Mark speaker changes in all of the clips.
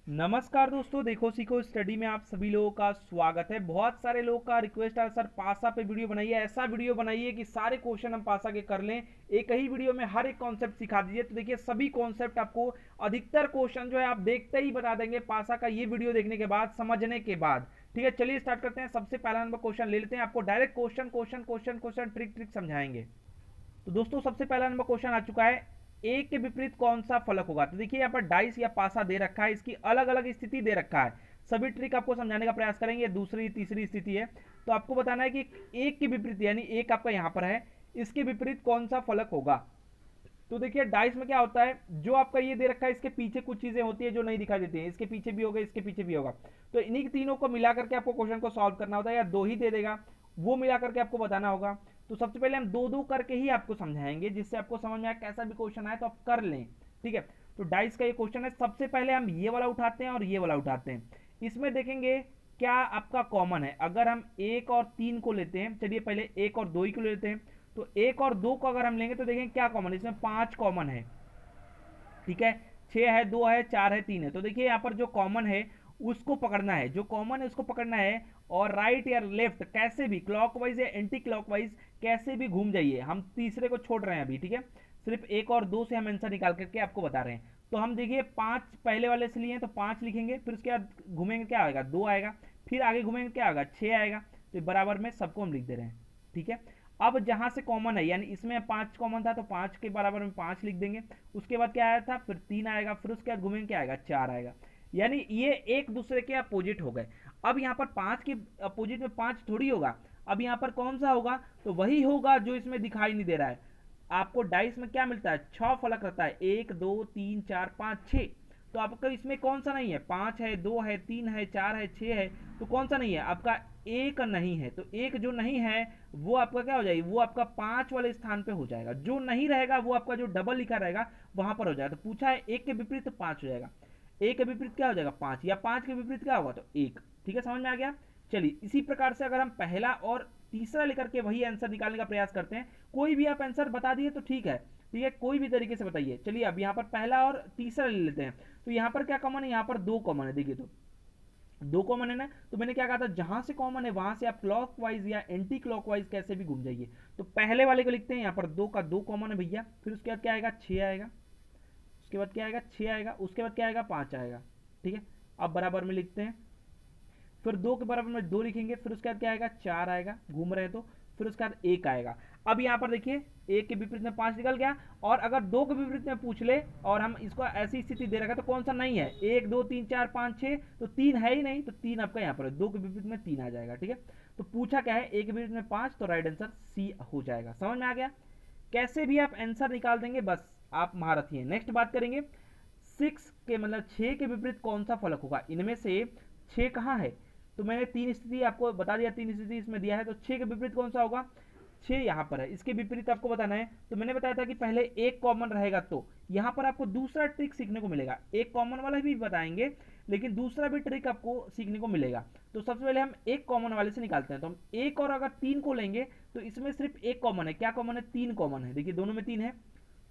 Speaker 1: नमस्कार दोस्तों, देखो सीखो स्टडी में आप सभी लोगों का स्वागत है। बहुत सारे लोगों का रिक्वेस्ट है, सर पासा पे वीडियो बनाइए, ऐसा वीडियो बनाइए कि सारे क्वेश्चन हम पासा के कर लें, एक ही वीडियो में हर एक कॉन्सेप्ट सिखा दीजिए। तो देखिए सभी कॉन्सेप्ट आपको, अधिकतर क्वेश्चन जो है आप देखते ही बता देंगे पासा का, ये वीडियो देखने के बाद, समझने के बाद। ठीक है, चलिए स्टार्ट करते हैं। सबसे पहला नंबर क्वेश्चन ले लेते हैं, आपको direct question question question question trick trick समझाएंगे। तो दोस्तों सबसे पहला नंबर क्वेश्चन आ चुका है, एक के विपरीत कौन सा फलक होगा। तो देखिए यहाँ पर डाइस या पासा दे रखा है, इसकी अलग अलग स्थिति दे रखा है, सभी ट्रिक आपको समझाने का प्रयास करेंगे। दूसरी तीसरी स्थिति है, तो आपको बताना है कि एक के विपरीत, यानी एक आपका यहाँ पर है, इसके विपरीत कौन सा फलक होगा। तो देखिए डाइस में क्या होता है, जो आपका ये दे रखा है इसके पीछे कुछ चीजें होती है जो नहीं दिखाई देती हैं, इसके पीछे भी होगा, इसके पीछे भी होगा। तो इन्हीं तीनों को मिला करके आपको क्वेश्चन को सॉल्व करना होता है, या दो ही दे देगा वो मिला करके आपको बताना होगा। तो सबसे पहले हम दो दो करके ही आपको समझाएंगे, जिससे आपको समझ में आए, कैसा भी क्वेश्चन आए तो आप कर लें। ठीक है, तो डाइस का ये क्वेश्चन है। सबसे पहले हम ये वाला उठाते हैं और ये वाला उठाते हैं, इसमें देखेंगे क्या आपका कॉमन है। अगर हम एक और तीन को लेते हैं, चलिए पहले एक और दो ही को लेते हैं, तो एक और दो को अगर हम लेंगे तो देखेंगे क्या कॉमन है, इसमें पांच कॉमन है। ठीक है, छह है, दो है, चार है, तीन है। तो देखिए यहाँ पर जो कॉमन है उसको पकड़ना है, जो कॉमन है उसको पकड़ना है, और राइट या लेफ्ट कैसे भी, क्लॉकवाइज या एंटी क्लॉकवाइज कैसे भी घूम जाइए। हम तीसरे को छोड़ रहे हैं अभी। ठीक है, सिर्फ एक और दो से हम आंसर निकाल करके आपको बता रहे हैं। तो हम देखिए पांच पहले वाले से लिए हैं तो पांच लिखेंगे, फिर उसके बाद घूमेंगे क्या आएगा, दो आएगा, फिर आगे घूमेंगे क्या आएगा, छह आएगा। तो बराबर में सबको हम लिख दे रहे हैं। ठीक है, अब जहां से कॉमन है, यानी इसमें पांच कॉमन था तो पांच के बराबर में पांच लिख देंगे। उसके बाद क्या आया था, फिर तीन आएगा, फिर उसके बाद घूमेंगे क्या आएगा, चार आएगा। यानी ये एक दूसरे के अपोजिट हो गए। अब यहाँ पर पांच के अपोजिट में पांच थोड़ी होगा, अब यहाँ पर कौन सा होगा, तो वही होगा जो इसमें दिखाई नहीं दे रहा है। आपको डाइस में क्या मिलता है, छह फलक रहता है, एक दो तीन चार पांच छह। तो आपका इसमें कौन सा नहीं है, पांच है, दो है, तीन है, चार है, छह है, तो कौन सा नहीं है आपका, एक नहीं है। तो एक जो नहीं है वो आपका क्या हो जाएगी, वो आपका पांच वाले स्थान पे हो जाएगा। जो नहीं रहेगा वो आपका जो डबल लिखा रहेगा वहां पर हो जाएगा। तो पूछा है एक के विपरीत तो पांच हो जाएगा, एक के विपरीत क्या हो जाएगा, पांच, या पांच के विपरीत क्या होगा तो एक। ठीक है, समझ में आ गया। चलिए इसी प्रकार से अगर हम पहला और तीसरा लेकर के वही आंसर निकालने का प्रयास करते हैं, कोई भी आप आंसर बता दिए तो ठीक है। ठीक है, कोई भी तरीके से बताइए। चलिए अब यहाँ पर पहला और तीसरा ले लेते हैं। तो यहाँ पर क्या कॉमन है, यहाँ पर दो कॉमन है। देखिए तो दो कॉमन है ना, तो मैंने क्या कहा था, जहां से कॉमन है वहां से आप क्लॉकवाइज या एंटी क्लॉकवाइज कैसे भी घूम जाइए। तो पहले वाले को लिखते हैं, यहाँ पर दो का दो कॉमन है भैया, फिर उसके बाद क्या आएगा, छह आएगा, उसके बाद क्या आएगा, छह आएगा, उसके बाद क्या आएगा, पांच आएगा। ठीक है, अब बराबर में लिखते हैं, फिर दो के बराबर में दो लिखेंगे, फिर उसके बाद क्या आएगा, चार आएगा, घूम रहे तो, फिर उसके बाद एक आएगा। अब यहाँ पर देखिए एक के विपरीत में पांच निकल गया, और अगर दो के विपरीत में पूछ ले और हम इसको ऐसी स्थिति दे रखा तो कौन सा नहीं है, एक दो तीन चार पांच छह, तो तीन है ही नहीं, तो तीन आपका यहाँ पर है, दो के विपरीत में तीन आ जाएगा। ठीक है, तो पूछा क्या है, एक के विपरीत में पांच, तो राइट आंसर सी हो जाएगा। समझ में आ गया, कैसे भी आप आंसर निकाल देंगे, बस आप महारथी हैं। नेक्स्ट बात करेंगे, सिक्स के मतलब छह के विपरीत कौन सा फलक होगा, इनमें से छह कहाँ है। तो मैंने तीन स्थिति आपको बता दिया, तीन स्थिति इसमें दिया है, तो छह के विपरीत कौन सा होगा, छह यहाँ पर है, इसके विपरीत आपको बताना है। तो मैंने बताया था कि पहले एक कॉमन रहेगा, तो यहाँ पर आपको दूसरा ट्रिक सीखने को मिलेगा। एक कॉमन वाला भी बताएंगे लेकिन दूसरा भी ट्रिक आपको सीखने को मिलेगा। तो सबसे पहले हम एक कॉमन वाले से निकालते हैं। तो हम एक और अगर तीन को लेंगे तो इसमें सिर्फ एक कॉमन है, क्या कॉमन है, तीन कॉमन है। देखिए दोनों में तीन है,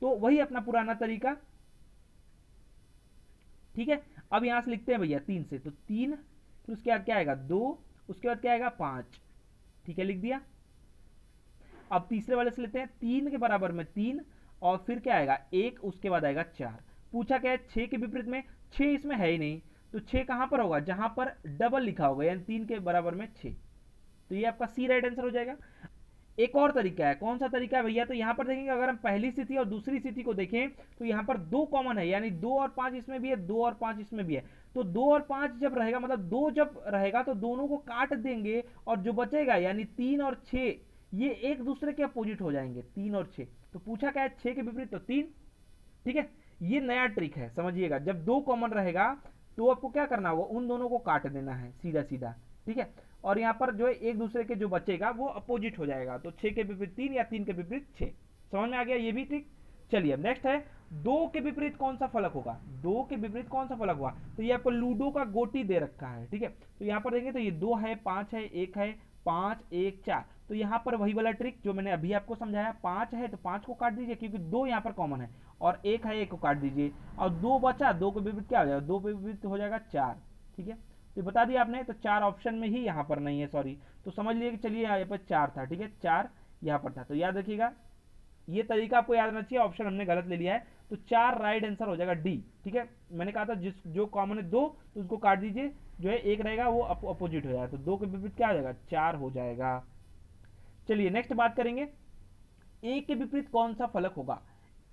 Speaker 1: तो वही अपना पुराना तरीका। ठीक है, अब यहां से लिखते हैं भैया तीन से, तो तीन, फिर उसके बाद क्या आएगा, दो, उसके बाद क्या आएगा, पांच। ठीक है, लिख दिया। अब तीसरे वाले से लेते हैं, तीन के बराबर में तीन, और फिर क्या आएगा, एक, उसके बाद आएगा चार। पूछा क्या है, छह के विपरीत में, छह इसमें है ही नहीं, तो छह कहां पर होगा, जहां पर डबल लिखा होगा, यानी तीन के बराबर में छह। तो ये आपका सी राइट आंसर हो जाएगा। एक और तरीका है, कौन सा तरीका है भैया, तो यहां पर देखेंगे, अगर हम पहली स्थिति और दूसरी स्थिति को देखें तो यहां पर दो कॉमन है, यानी दो और पांच इसमें भी है, दो और पांच इसमें भी है। तो दो और पांच जब रहेगा, मतलब दो जब रहेगा तो दोनों को काट देंगे, और जो बचेगा यानी तीन और छह, ये एक दूसरे के अपोजिट हो जाएंगे, तीन और छह। तो पूछा क्या है, छह के विपरीत तो तीन। ठीक है, ये नया ट्रिक है, समझिएगा। जब दो कॉमन रहेगा तो आपको क्या करना होगा, उन दोनों को काट देना है सीधा सीधा। ठीक है, और यहाँ पर जो है एक दूसरे के जो बचेगा वो अपोजिट हो जाएगा, तो छह के विपरीत तीन या तीन के विपरीत छह। समझ में आ गया ये भी ट्रिक। चलिए अब नेक्स्ट है, दो के विपरीत कौन सा फलक होगा, दो के विपरीत कौन सा फलक हुआ। तो ये आपको लूडो का गोटी दे रखा है। ठीक है, तो यहाँ पर देखेंगे तो ये दो है, पांच है, एक है, पांच, एक, चार। तो यहाँ पर वही वाला ट्रिक जो मैंने अभी आपको समझाया, पांच है तो पांच को काट दीजिए क्योंकि दो यहाँ पर कॉमन है, और एक है, एक को काट दीजिए और दो बचा, दो के विपरीत क्या हो जाएगा, दो के विपरीत हो जाएगा 4। ठीक है, तो बता दिया आपने, तो 4 ऑप्शन में ही यहाँ पर नहीं है, सॉरी, तो समझ लिए कि चलिए यहाँ पर 4 था। ठीक है, 4 यहाँ पर था, तो याद रखिएगा ये तरीका आपको याद रखना चाहिए, ऑप्शन हमने गलत ले लिया है, तो 4 राइट आंसर हो जाएगा डी। ठीक है, मैंने कहा था जिस जो कॉमन है 2 तो उसको काट दीजिए, जो है एक रहेगा वो अपोजिट हो जाएगा, तो 2 के विपरीत क्या हो जाएगा, 4 हो जाएगा। चलिए नेक्स्ट बात करेंगे, एक के विपरीत कौन सा फलक होगा।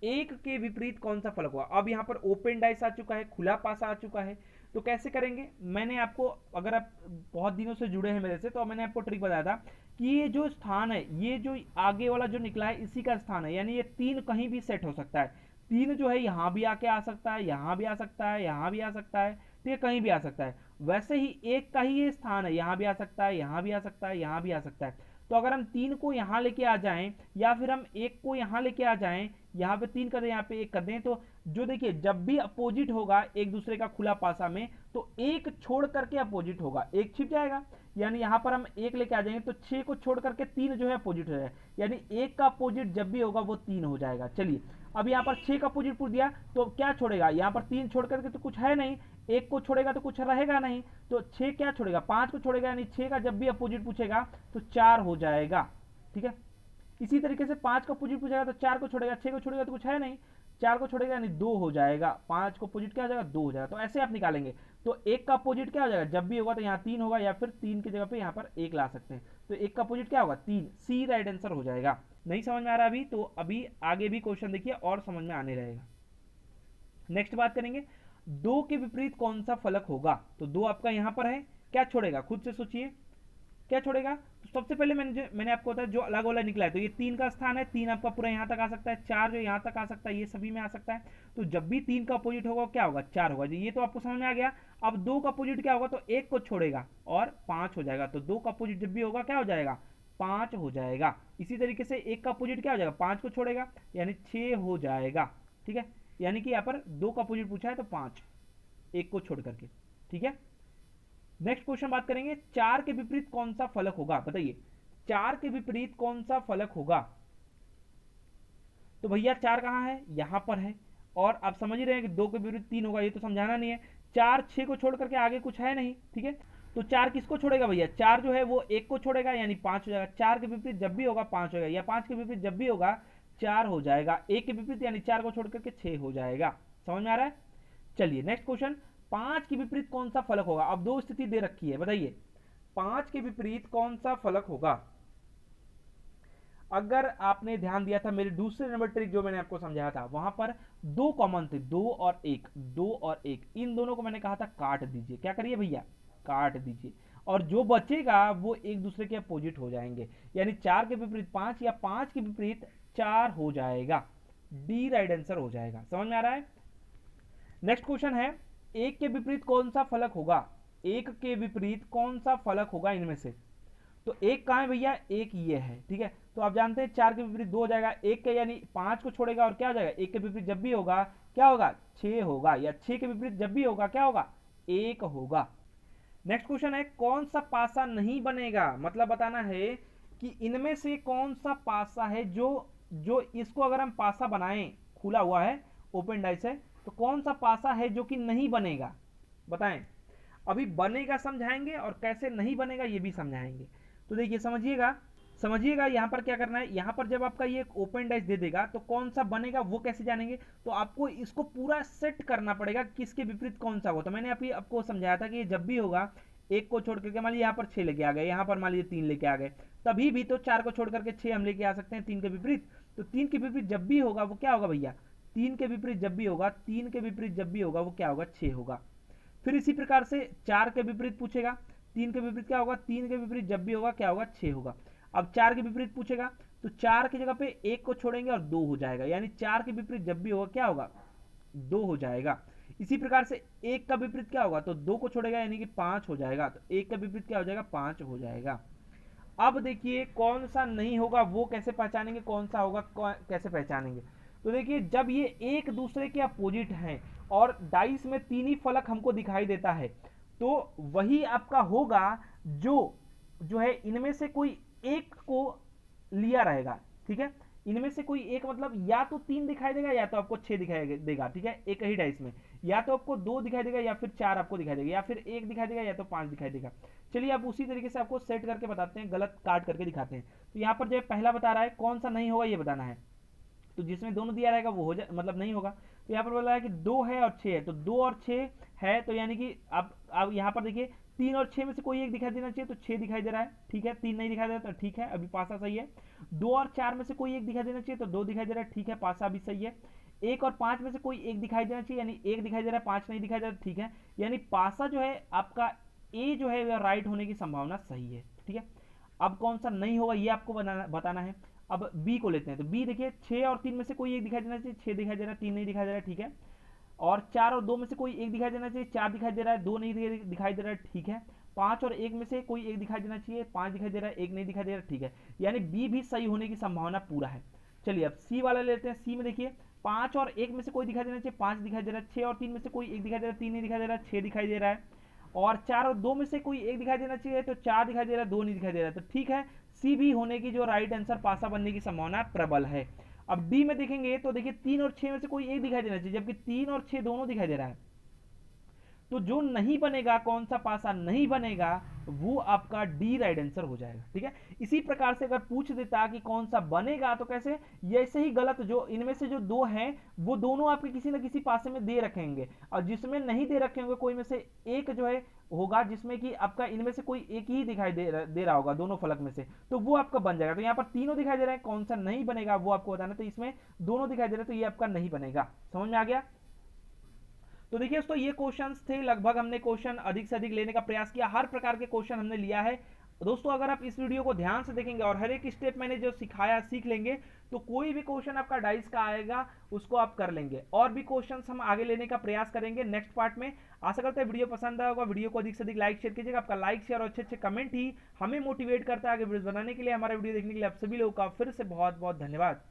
Speaker 1: एक के विपरीत कौन सा फलक होगा। अब यहाँ पर ओपन डाइस आ चुका है, खुला पासा आ चुका है, तो कैसे करेंगे, मैंने आपको, अगर आप बहुत दिनों से जुड़े हैं मेरे से, तो मैंने आपको ट्रिक बताया था कि ये जो स्थान है, ये जो आगे वाला जो निकला है इसी का स्थान है, यानी ये 3 कहीं भी सेट हो सकता है। 3 जो है यहाँ भी आके आ सकता है, यहाँ भी आ सकता है, यहाँ भी आ सकता है, ठीक है, कहीं भी आ सकता है। वैसे ही एक का ही ये स्थान है, यहाँ भी आ सकता है, यहाँ भी आ सकता है, यहाँ भी आ सकता है। तो अगर हम 3 को यहाँ लेके आ जाएं या फिर हम 1 को यहाँ लेके आ जाएं, यहाँ पे 3 कर दें, यहाँ पे 1 कर दें, तो जो देखिए जब भी अपोजिट होगा एक दूसरे का खुला पासा में, तो 1 छोड़ करके अपोजिट होगा, 1 छिप जाएगा, यानी यहाँ पर हम 1 लेके आ जाएंगे तो 6 को छोड़ करके 3 जो है अपोजिट हो जाएगा, यानी 1 का अपोजिट जब भी होगा वो 3 हो जाएगा। चलिए अब यहाँ पर 6 का अपोजिट पूछ दिया, तो क्या छोड़ेगा, यहाँ पर 3 छोड़ करके तो कुछ है नहीं, 1 को छोड़ेगा तो कुछ रहेगा नहीं, तो 6 क्या छोड़ेगा, 5 को छोड़ेगा, यानी 6 का जब भी अपोजिट पूछेगा तो 4 हो जाएगा। ठीक है, इसी तरीके से 5 का अपोजिट पूछेगा तो 4 को छोड़ेगा, 6 को छोड़ेगा तो कुछ है नहीं, 4 को छोड़ेगा यानी 2 हो जाएगा, 5 को अपोजिट क्या हो जाएगा, 2 हो जाएगा। तो ऐसे आप निकालेंगे, तो 1 का अपोजिट क्या हो जाएगा, जब भी होगा तो यहाँ 3 होगा, या फिर 3 की जगह पे यहाँ पर 1 ला सकते हैं, तो 1 का अपोजिट क्या होगा, 3, सी राइट आंसर हो जाएगा। नहीं समझ में आ रहा अभी, तो अभी आगे भी क्वेश्चन देखिए और समझ में आने रहेगा। नेक्स्ट बात करेंगे, 2 के विपरीत कौन सा फलक होगा। तो 2 आपका यहाँ पर है, क्या छोड़ेगा, खुद से सोचिए क्या छोड़ेगा। तो सबसे पहले मैंने आपको बताया जो अलग वाला निकला है, तो ये 3 का स्थान है, 3 आपका पूरा यहाँ तक आ सकता है, 4 जो यहाँ तक आ सकता है, ये सभी में आ सकता है। तो जब भी 3 का अपोजिट होगा क्या होगा, 4 होगा जी, ये तो आपको समझ में आ गया। अब 2 का अपोजिट क्या होगा, तो 1 को छोड़ेगा और 5 हो जाएगा, तो 2 का अपोजिट जब भी होगा क्या हो जाएगा, 5 हो जाएगा। इसी तरीके से 1 का अपोजिट क्या हो जाएगा, 5 को छोड़ेगा यानी 6 हो जाएगा। ठीक है, यानी कि यहाँ पर 2 का अपोजिट पूछा है तो 5, 1 को छोड़ करके। ठीक है, नेक्स्ट क्वेश्चन बात करेंगे, 4 के विपरीत कौन सा फलक होगा, बताइए 4 के विपरीत कौन सा फलक होगा। तो भैया 4 कहां है, यहां पर है, और आप समझ ही रहे हैं कि 2 के विपरीत 3 होगा, ये तो समझाना नहीं है। 4 6 को छोड़ करके आगे कुछ है नहीं। ठीक है, तो 4 किसको छोड़ेगा भैया, 4 जो है वो 1 को छोड़ेगा यानी 5 हो जाएगा, 4 के विपरीत जब भी होगा 5 होगा, या 5 के विपरीत जब भी होगा 4 हो जाएगा, 1 के विपरीत यानी 4 को छोड़ करके 6 हो जाएगा। समझ में आ रहा है। चलिए नेक्स्ट क्वेश्चन, 5 के विपरीत कौन सा फलक होगा। अब 2 स्थिति दे रखी है, बताइए 5 के विपरीत कौन सा फलक होगा। अगर आपने ध्यान दिया था मेरे दूसरे नंबर ट्रिक जो मैंने आपको समझाया था, वहां पर 2 कॉमन थे, 2 और 1, 2 और 1, इन दोनों को मैंने कहा था काट दीजिए। क्या करिए भैया, काट दीजिए, और जो बचेगा वो एक दूसरे के अपोजिट हो जाएंगे, यानी 4 के विपरीत 5 या 5 के विपरीत 4 हो जाएगा, डी राइट आंसर हो जाएगा। समझ में आ रहा है। नेक्स्ट क्वेश्चन है, 1 के विपरीत कौन सा फलक होगा। 1 के विपरीत कौन सा फलक होगा इनमें से। तो 1 कहां है भैया, 1 ये है। ठीक है, तो आप जानते हैं 4 के विपरीत 2 हो जाएगा, 1 के यानी 5 को छोड़ेगा और क्या हो जाएगा, 1 के विपरीत जब भी होगा क्या होगा, 6 होगा, या 6 के विपरीत जब भी होगा क्या होगा, 1 होगा। नेक्स्ट क्वेश्चन है, कौन सा पासा नहीं बनेगा, मतलब बताना है कि इनमें से कौन सा पासा है जो इसको अगर हम पासा बनाएं, खुला हुआ है, ओपन डाइस है, तो कौन सा पासा है जो कि नहीं बनेगा, बताएं। अभी बनेगा समझाएंगे और कैसे नहीं बनेगा ये भी समझाएंगे। तो देखिए समझिएगा यहाँ पर क्या करना है, यहाँ पर जब आपका ये ओपन डाइस दे देगा तो कौन सा बनेगा वो कैसे जानेंगे, तो आपको इसको पूरा सेट करना पड़ेगा किसके विपरीत कौन सा होगा। तो मैंने अभी आपको समझाया था कि ये जब भी होगा 1 को छोड़ करके, मान लीजिए यहाँ पर 6 लेके आ गए, यहाँ पर मान लीजिए 3 लेके आ गए, तभी भी तो 4 को छोड़ करके 6 हम लेके आ सकते हैं 3 के विपरीत। तो 3 के विपरीत जब भी होगा वो क्या होगा भैया, 3 के विपरीत जब भी होगा, 3 के विपरीत जब भी होगा वो क्या होगा, 6 होगा। फिर इसी प्रकार से 4 के विपरीत पूछेगा, 3 के विपरीत क्या होगा, 3 के विपरीत जब भी होगा क्या होगा, 6 होगा। अब 4 के विपरीत पूछेगा तो 4 की जगह पे 1 को छोड़ेंगे और 2 हो जाएगा, यानी 4 के विपरीत जब भी होगा क्या होगा, 2 हो जाएगा। इसी प्रकार से 1 का विपरीत क्या होगा, तो 2 को छोड़ेगा यानी कि 5 हो जाएगा, तो 1 का विपरीत क्या हो जाएगा, 5 हो जाएगा। अब देखिए कौन सा नहीं होगा वो कैसे पहचानेंगे, कौन सा होगा कैसे पहचानेंगे। तो देखिए जब ये एक दूसरे के अपोजिट हैं और डाइस में 3 ही फलक हमको दिखाई देता है, तो वही आपका होगा जो है इनमें से कोई एक को लिया रहेगा। ठीक है, इनमें से कोई एक मतलब या तो 3 दिखाई देगा या तो आपको 6 दिखाई देगा, ठीक है, एक ही डाइस में। या तो आपको 2 दिखाई देगा या फिर 4 आपको दिखाई देगा, या फिर 1 दिखाई देगा या तो 5 दिखाई देगा। चलिए अब उसी तरीके से आपको सेट करके बताते हैं, गलत काट करके दिखाते हैं। तो यहाँ पर जो है पहला बता रहा है कौन सा नहीं होगा ये बताना है। तो जिसमें दोनों दिया रहेगा वो हो जाए, मतलब नहीं होगा। तो यहाँ पर बोला है कि 2 है और 6 है, तो 2 और 6 है, तो यानी कि अब यहाँ पर देखिए 3 और 6 में से कोई एक दिखाई देना चाहिए, तो 6 दिखाई दे रहा है, ठीक है। 3 नहीं दिखाई दे रहा तो ठीक है, अभी पासा सही है। 2 और 4 में से कोई एक दिखाई देना चाहिए, तो 2 दिखाई दे रहा है, ठीक है, पासा भी सही है। 1 और 5 में से कोई एक दिखाई देना चाहिए, यानी 1 दिखाई दे रहा है, 5 नहीं दिखाई दे रहा, ठीक है। यानी पासा जो है आपका ए जो है वह राइट होने की संभावना सही है, ठीक है। अब कौन सा नहीं होगा ये आपको बताना है। अब बी को लेते हैं, तो बी देखिए 6 और 3 में से कोई एक दिखाई देना चाहिए, 6 दिखाई दे रहा है, 3 नहीं दिखाई दे रहा है, ठीक है। और 4 और 2 में से कोई एक दिखाई देना चाहिए, 4 दिखाई दे रहा है, 2 नहीं दिखाई दे रहा है, ठीक है। 5 और 1 में से कोई एक दिखाई देना चाहिए, 5 दिखाई दे रहा है, 1 नहीं दिखाई दे रहा है, ठीक है। यानी बी भी सही होने की संभावना पूरा है। चलिए अब सी वाला लेते हैं। सी में देखिए 5 और 1 में से कोई दिखाई देना चाहिए, 5 दिखाई दे रहा है। 6 और 3 में से कोई एक दिखाई दे रहा है, 3 नहीं दिखाई दे रहा है, 6 दिखाई दे रहा है। और 4 और 2 में से कोई एक दिखाई देना चाहिए, तो 4 दिखाई दे रहा है, 2 नहीं दिखाई दे रहा है, तो ठीक है, सी भी होने की जो राइट आंसर पासा बनने की संभावना प्रबल है। अब डी में देखेंगे तो देखिए 3 और 6 में से कोई एक दिखाई देना चाहिए, जबकि 3 और 6 दोनों दिखाई दे रहा है। तो जो नहीं बनेगा, कौन सा पासा नहीं बनेगा, वो आपका डी राइट आंसर हो जाएगा, ठीक है। इसी प्रकार से अगर पूछ देता कि कौन सा बनेगा, तो कैसे, ऐसे ही गलत जो इनमें से जो 2 हैं वो दोनों आपके किसी न किसी पासे में दे रखेंगे, और जिसमें नहीं दे रखे होंगे कोई में से एक जो है होगा जिसमें कि आपका इनमें से कोई एक ही दिखाई दे रहा होगा दोनों फलक में से, तो वो आपका बन जाएगा। तो यहाँ पर तीनों दिखाई दे रहे हैं, कौन सा नहीं बनेगा वो आपको बताना। तो इसमें दोनों दिखाई दे रहे हैं, तो ये आपका नहीं बनेगा। समझ में आ गया। तो देखिए दोस्तों ये क्वेश्चंस थे, लगभग हमने क्वेश्चन अधिक से अधिक लेने का प्रयास किया, हर प्रकार के क्वेश्चन हमने लिया है। दोस्तों अगर आप इस वीडियो को ध्यान से देखेंगे और हर एक स्टेप मैंने जो सिखाया सीख लेंगे, तो कोई भी क्वेश्चन आपका डाइस का आएगा उसको आप कर लेंगे। और भी क्वेश्चंस हम आगे लेने का प्रयास करेंगे नेक्स्ट पार्ट में। आशा करते हैं वीडियो पसंद आया होगा। वीडियो को अधिक से अधिक लाइक शेयर कीजिएगा, आपका लाइक शेयर और अच्छे अच्छे कमेंट ही हमें मोटिवेट करता है आगे वीडियो बनाने के लिए। हमारा वीडियो देखने के लिए आप सभी लोगों का फिर से बहुत बहुत धन्यवाद।